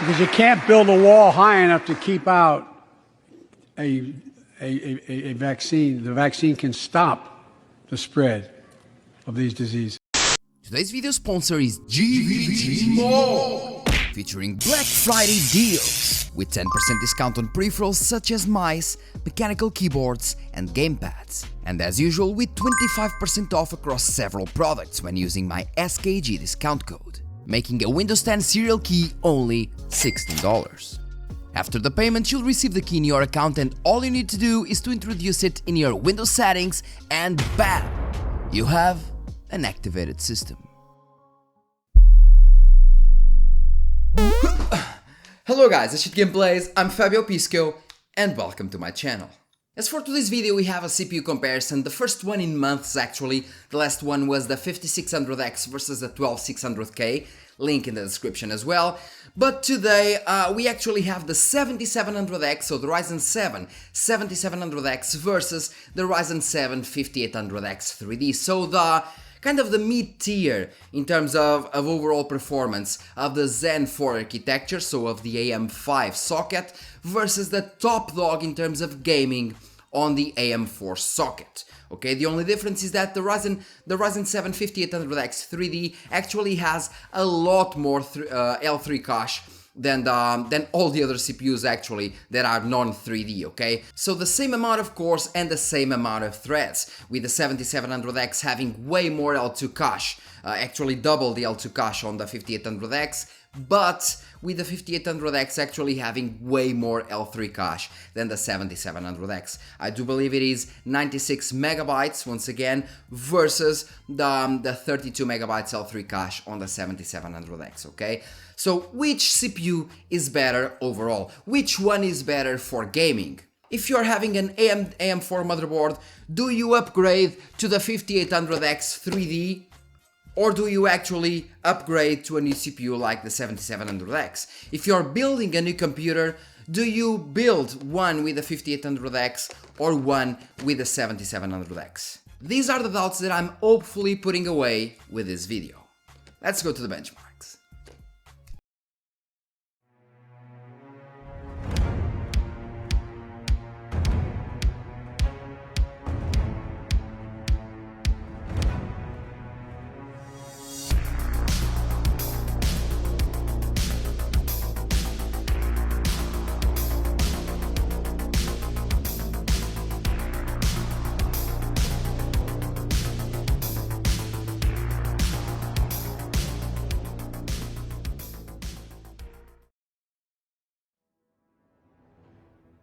Because you can't build a wall high enough to keep out a vaccine. The vaccine can stop the spread of these diseases. Today's video sponsor is GVG Mall, featuring Black Friday deals with 10% discount on peripherals such as mice, mechanical keyboards and gamepads. And as usual, with 25% off across several products when using my SKG discount code, making a Windows 10 serial key only $16. After the payment, you'll receive the key in your account and all you need to do is to introduce it in your Windows settings and bam! You have an activated system. Hello guys, it's Gameplays, I'm Fabio Pisco and welcome to my channel. As for today's video, we have a CPU comparison, the first one in months actually. The last one was the 5600X versus the 12600K, link in the description as well. But today we actually have the 7700X, so the Ryzen 7 7700X versus the Ryzen 7 5800X 3D. So the kind of the mid-tier in terms of overall performance of the Zen 4 architecture, so of the AM5 socket, versus the top dog in terms of gaming on the AM4 socket. Okay, the only difference is that the Ryzen 7 5800X 3D actually has a lot more L3 cache than all the other CPUs actually that are non-3D, okay? So the same amount of cores and the same amount of threads, with the 7700X having way more L2 cache, actually double the L2 cache on the 5800X, but with the 5800X actually having way more L3 cache than the 7700X. I do believe it is 96 megabytes once again versus the 32 megabytes L3 cache on the 7700X, okay? So which CPU is better overall? Which one is better for gaming? If you're having an AM4 motherboard, do you upgrade to the 5800X 3D? Or do you actually upgrade to a new CPU like the 7700X? If you're building a new computer, do you build one with the 5800X or one with the 7700X? These are the doubts that I'm hopefully putting away with this video. Let's go to the benchmarks.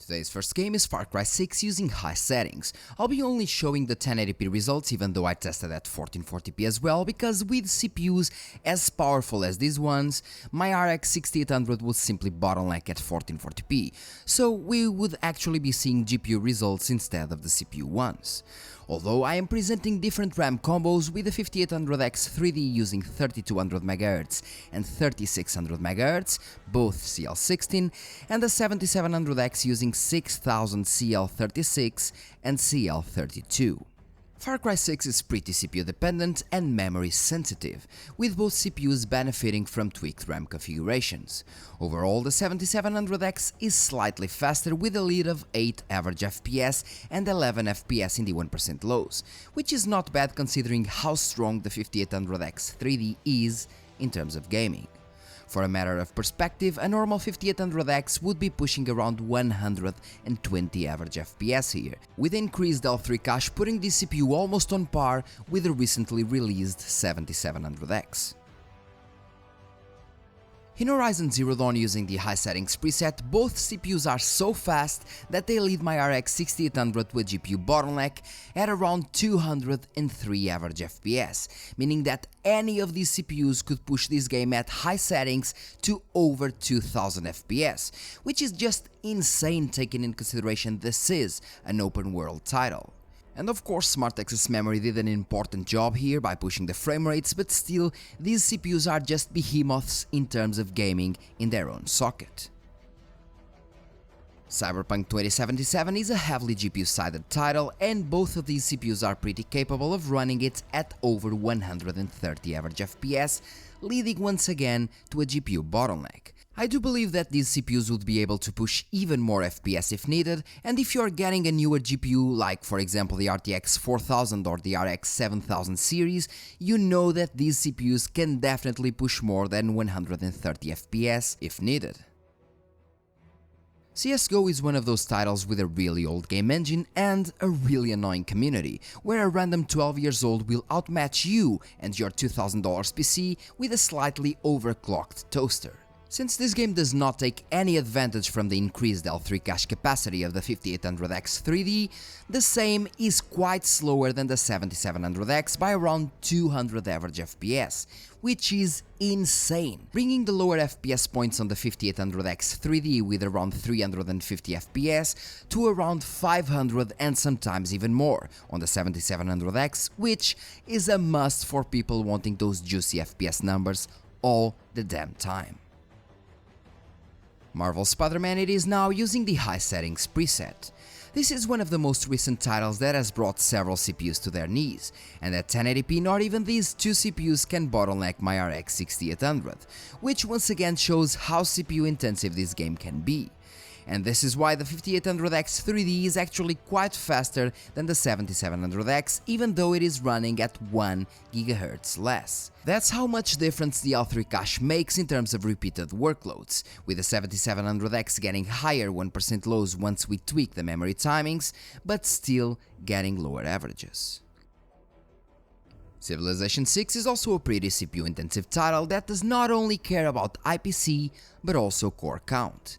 Today's first game is Far Cry 6 using high settings. I'll be only showing the 1080p results, even though I tested at 1440p as well, because with CPUs as powerful as these ones, my RX 6800 would simply bottleneck at 1440p, so we would actually be seeing GPU results instead of the CPU ones. Although I am presenting different RAM combos with the 5800X 3D using 3200 MHz and 3600 MHz, both CL16, and the 7700X using 6000 CL36 and CL32. Far Cry 6 is pretty CPU dependent and memory sensitive, with both CPUs benefiting from tweaked RAM configurations. Overall, the 7700X is slightly faster with a lead of 8 average FPS and 11 FPS in the 1% lows, which is not bad considering how strong the 5800X 3D is in terms of gaming. For a matter of perspective, a normal 5800X would be pushing around 120 average FPS here, with increased L3 cache putting this CPU almost on par with the recently released 7700X. In Horizon Zero Dawn using the high settings preset, both CPUs are so fast that they lead my RX 6800 to a GPU bottleneck at around 203 average FPS, meaning that any of these CPUs could push this game at high settings to over 2000 FPS, which is just insane taking in consideration this is an open world title. And of course, Smart Access Memory did an important job here by pushing the frame rates, but still, these CPUs are just behemoths in terms of gaming in their own socket. Cyberpunk 2077 is a heavily GPU-sided title, and both of these CPUs are pretty capable of running it at over 130 average FPS, leading once again to a GPU bottleneck. I do believe that these CPUs would be able to push even more FPS if needed, and if you're getting a newer GPU like for example the RTX 4000 or the RX 7000 series, you know that these CPUs can definitely push more than 130 FPS if needed. CSGO is one of those titles with a really old game engine and a really annoying community, where a random 12 years old will outmatch you and your $2000 PC with a slightly overclocked toaster. Since this game does not take any advantage from the increased L3 cache capacity of the 5800X 3D, the same is quite slower than the 7700X by around 200 average FPS, which is insane, bringing the lower FPS points on the 5800X 3D with around 350 FPS to around 500 and sometimes even more on the 7700X, which is a must for people wanting those juicy FPS numbers all the damn time. Marvel's Spider-Man it is now using the high settings preset. This is one of the most recent titles that has brought several CPUs to their knees, and at 1080p not even these two CPUs can bottleneck my RX 6800, which once again shows how CPU intensive this game can be. And this is why the 5800X 3D is actually quite faster than the 7700X, even though it is running at 1 GHz less. That's how much difference the L3 cache makes in terms of repeated workloads, with the 7700X getting higher 1% lows once we tweak the memory timings, but still getting lower averages. Civilization 6 is also a pretty CPU-intensive title that does not only care about IPC, but also core count.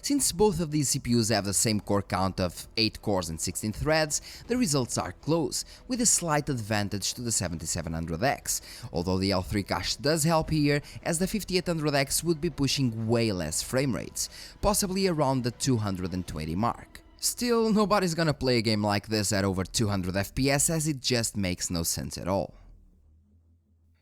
Since both of these CPUs have the same core count of 8 cores and 16 threads, the results are close, with a slight advantage to the 7700X, although the L3 cache does help here, as the 5800X would be pushing way less frame rates, possibly around the 220 mark. Still, nobody's gonna play a game like this at over 200 FPS, as it just makes no sense at all.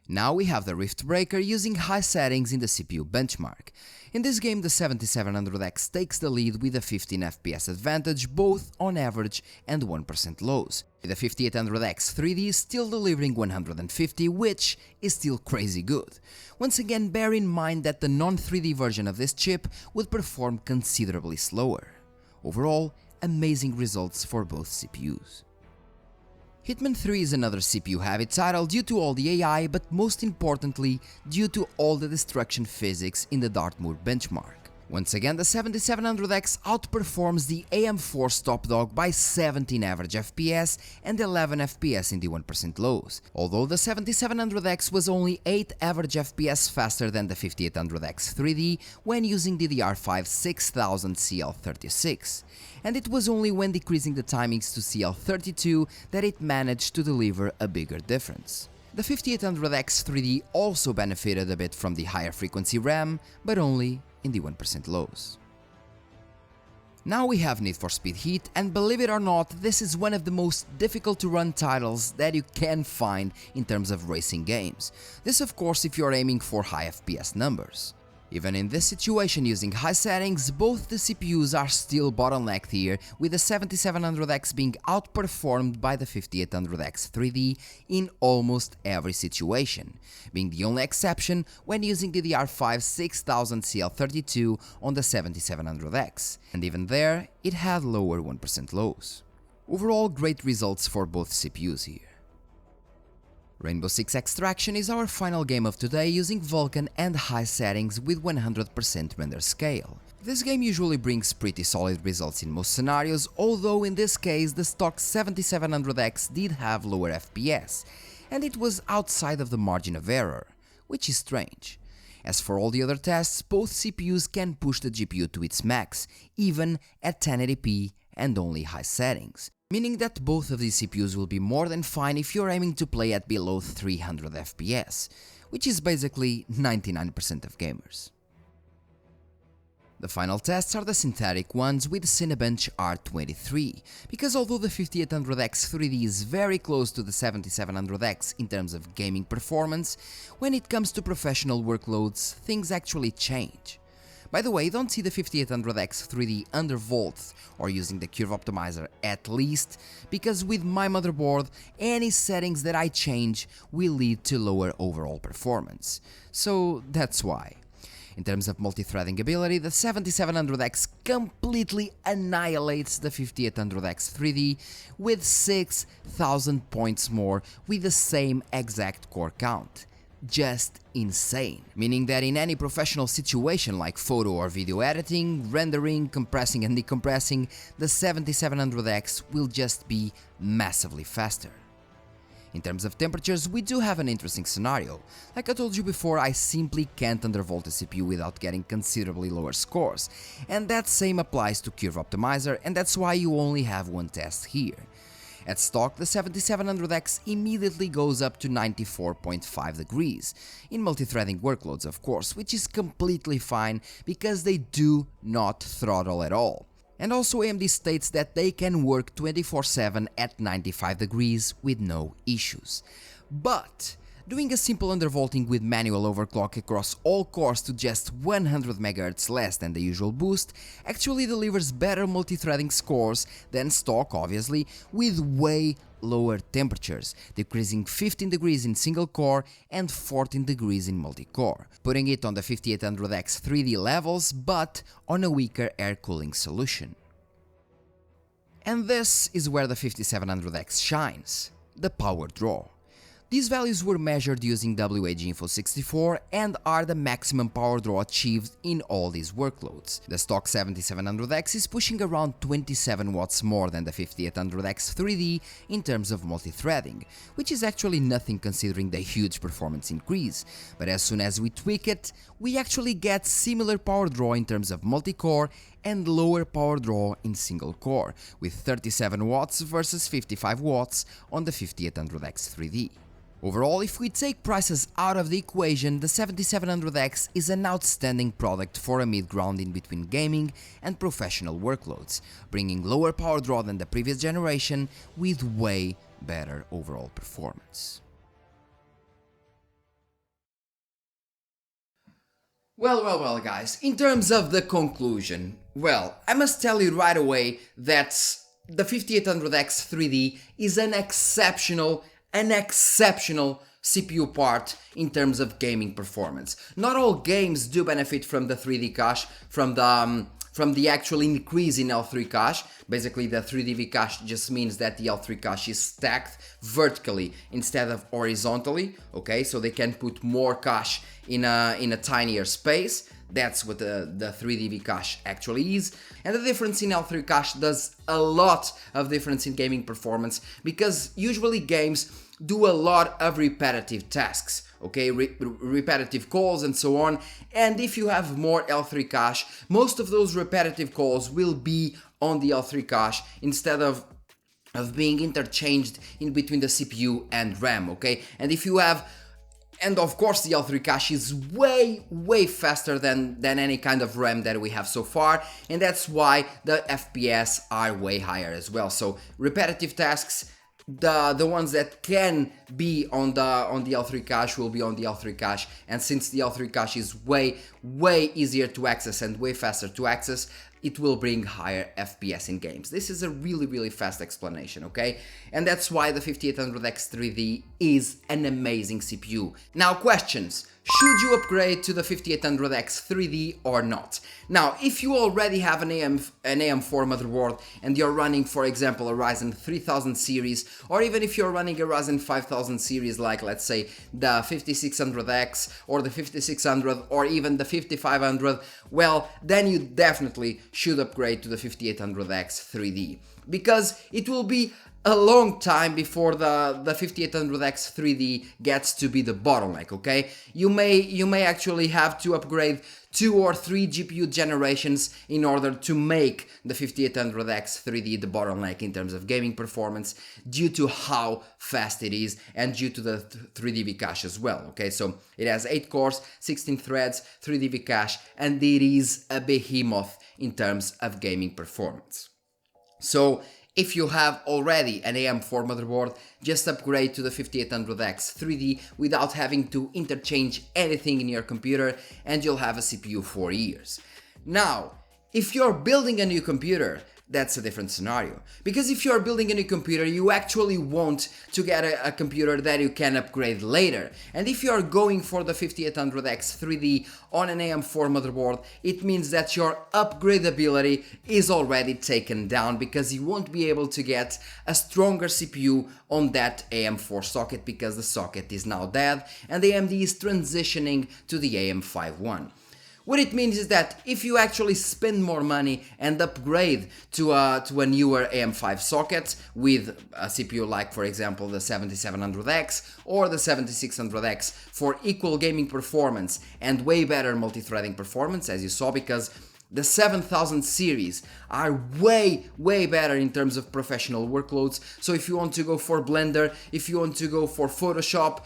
Now we have the Riftbreaker using high settings in the CPU benchmark. In this game the 7700X takes the lead with a 15 FPS advantage both on average and 1% lows, with the 5800X 3D still delivering 150, which is still crazy good. Once again, bear in mind that the non-3D version of this chip would perform considerably slower. Overall, amazing results for both CPUs. Hitman 3 is another CPU-heavy title due to all the AI, but most importantly, due to all the destruction physics in the Dartmoor benchmark. Once again, the 7700X outperforms the AM4's top dog by 17 average FPS and 11 FPS in the 1% lows, although the 7700X was only 8 average FPS faster than the 5800X 3D when using DDR5 6000 CL36, and it was only when decreasing the timings to CL32 that it managed to deliver a bigger difference. The 5800X 3D also benefited a bit from the higher frequency RAM, but only in the 1% lows. Now we have Need for Speed Heat, and believe it or not, this is one of the most difficult to run titles that you can find in terms of racing games. This of course if you're aiming for high FPS numbers. Even in this situation using high settings, both the CPUs are still bottlenecked here, with the 7700X being outperformed by the 5800X 3D in almost every situation, being the only exception when using DDR5 6000 CL32 on the 7700X, and even there it had lower 1% lows. Overall, great results for both CPUs here. Rainbow Six Extraction is our final game of today using Vulkan and high settings with 100% render scale. This game usually brings pretty solid results in most scenarios, although in this case the stock 7700X did have lower FPS, and it was outside of the margin of error, which is strange. As for all the other tests, both CPUs can push the GPU to its max, even at 1080p and only high settings, meaning that both of these CPUs will be more than fine if you're aiming to play at below 300 FPS, which is basically 99% of gamers. The final tests are the synthetic ones with Cinebench R23, because although the 5800X 3D is very close to the 7700X in terms of gaming performance, when it comes to professional workloads, things actually change. By the way, don't see the 5800X 3D under volts or using the curve optimizer at least, because with my motherboard, any settings that I change will lead to lower overall performance. So that's why. In terms of multi-threading ability, the 7700X completely annihilates the 5800X 3D with 6,000 points more with the same exact core count. Just insane. Meaning that in any professional situation like photo or video editing, rendering, compressing and decompressing, the 7700X will just be massively faster. In terms of temperatures, we do have an interesting scenario. Like I told you before, I simply can't undervolt a CPU without getting considerably lower scores, and that same applies to Curve Optimizer, and that's why you only have one test here. At stock, the 7700X immediately goes up to 94.5 degrees, in multi-threading workloads of course, which is completely fine because they do not throttle at all. And also AMD states that they can work 24/7 at 95 degrees with no issues. But doing a simple undervolting with manual overclock across all cores to just 100 MHz less than the usual boost actually delivers better multi-threading scores than stock, obviously, with way lower temperatures, decreasing 15 degrees in single core and 14 degrees in multi-core, putting it on the 5800X 3D levels but on a weaker air cooling solution. And this is where the 5700X shines, the power draw. These values were measured using WAG-Info64 and are the maximum power draw achieved in all these workloads. The stock 7700X is pushing around 27 watts more than the 5800X 3D in terms of multi-threading, which is actually nothing considering the huge performance increase, but as soon as we tweak it, we actually get similar power draw in terms of multi-core and lower power draw in single core, with 37 watts versus 55 watts on the 5800X 3D. Overall, if we take prices out of the equation, the 7700X is an outstanding product for a mid-ground in between gaming and professional workloads, bringing lower power draw than the previous generation with way better overall performance. Well guys, in terms of the conclusion, well, I must tell you right away that the 5800X 3D is an exceptional CPU part in terms of gaming performance. Not all games do benefit from the 3D cache, from the actual increase in L3 cache. Basically, the 3DV cache just means that the L3 cache is stacked vertically instead of horizontally, okay? So they can put more cache in a tinier space. That's what the 3DV cache actually is. And the difference in L3 cache does a lot of difference in gaming performance because usually games do a lot of repetitive tasks, okay, repetitive calls and so on, and if you have more L3 cache, most of those repetitive calls will be on the L3 cache instead of being interchanged in between the CPU and RAM, okay, and if you have, and of course the L3 cache is way faster than any kind of RAM that we have so far, and that's why the FPS are way higher as well. So repetitive tasks, the ones that can be on the L3 cache will be on the L3 cache, and since the L3 cache is way easier to access and way faster to access, it will bring higher FPS in games. This is a really fast explanation, okay? And that's why the 5800X 3D is an amazing CPU. Now questions. Should you upgrade to the 5800X 3D or not? Now, if you already have an AM4 motherboard and you're running, for example, a Ryzen 3000 series, or even if you're running a Ryzen 5000 series like, let's say, the 5600X or the 5600 or even the 5500, well, then you definitely should upgrade to the 5800X 3D, because it will be a long time before the 5800X 3D gets to be the bottleneck, okay? You may actually have to upgrade 2 or 3 GPU generations in order to make the 5800X 3D the bottleneck in terms of gaming performance, due to how fast it is and due to the 3DV cache as well, okay? So it has 8 cores, 16 threads, 3DV cache, and it is a behemoth in terms of gaming performance. So if you have already an AM4 motherboard, just upgrade to the 5800X 3D without having to interchange anything in your computer, and you'll have a CPU for years. Now, if you're building a new computer, that's a different scenario. Because if you are building a new computer, you actually want to get a computer that you can upgrade later. And if you are going for the 5800X 3D on an AM4 motherboard, it means that your upgradability is already taken down because you won't be able to get a stronger CPU on that AM4 socket because the socket is now dead and AMD is transitioning to the AM5 one. What it means is that if you actually spend more money and upgrade to a newer AM5 socket with a CPU like, for example, the 7700X or the 7600X for equal gaming performance and way better multi-threading performance, as you saw, because the 7000 series are way better in terms of professional workloads. So if you want to go for Blender, if you want to go for Photoshop,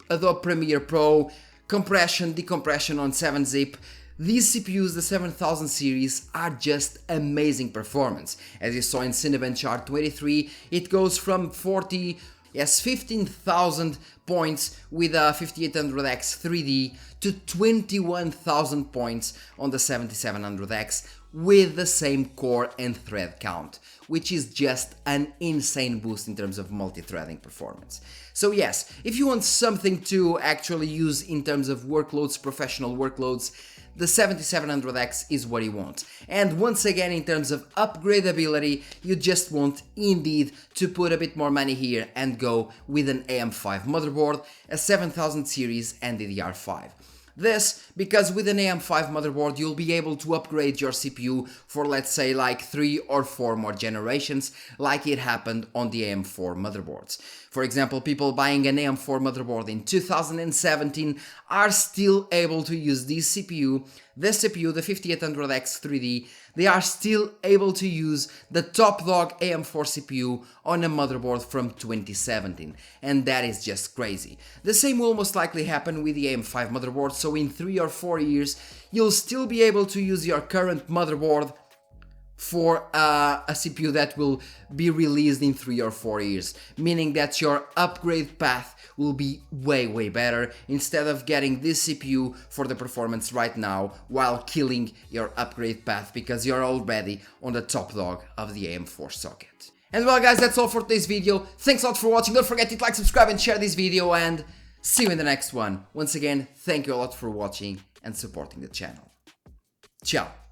Adobe Premiere Pro, compression, decompression on 7-zip, these CPUs, the 7000 series, are just amazing performance. As you saw in Cinebench R23, it goes from 15,000 points with a 5800X 3D to 21,000 points on the 7700X with the same core and thread count, which is just an insane boost in terms of multi-threading performance. So yes, if you want something to actually use in terms of workloads, professional workloads, the 7700X is what you want. And once again, in terms of upgradability, you just want indeed to put a bit more money here and go with an AM5 motherboard, a 7000 series and DDR5. This because with an AM5 motherboard you'll be able to upgrade your CPU for, let's say, like 3 or 4 more generations, like it happened on the AM4 motherboards. For example, people buying an AM4 motherboard in 2017 are still able to use this CPU, the 5800X 3D, they are still able to use the top dog AM4 CPU on a motherboard from 2017, and that is just crazy. The same will most likely happen with the AM5 motherboard, so in 3 or 4 years you'll still be able to use your current motherboard for a CPU that will be released in 3 or 4 years, meaning that your upgrade path will be way better instead of getting this CPU for the performance right now while killing your upgrade path because you're already on the top dog of the AM4 socket. And well guys, that's all for today's video. Thanks a lot for watching. Don't forget to like, subscribe and share this video, and see you in the next one. Once again, thank you a lot for watching and supporting the channel. Ciao.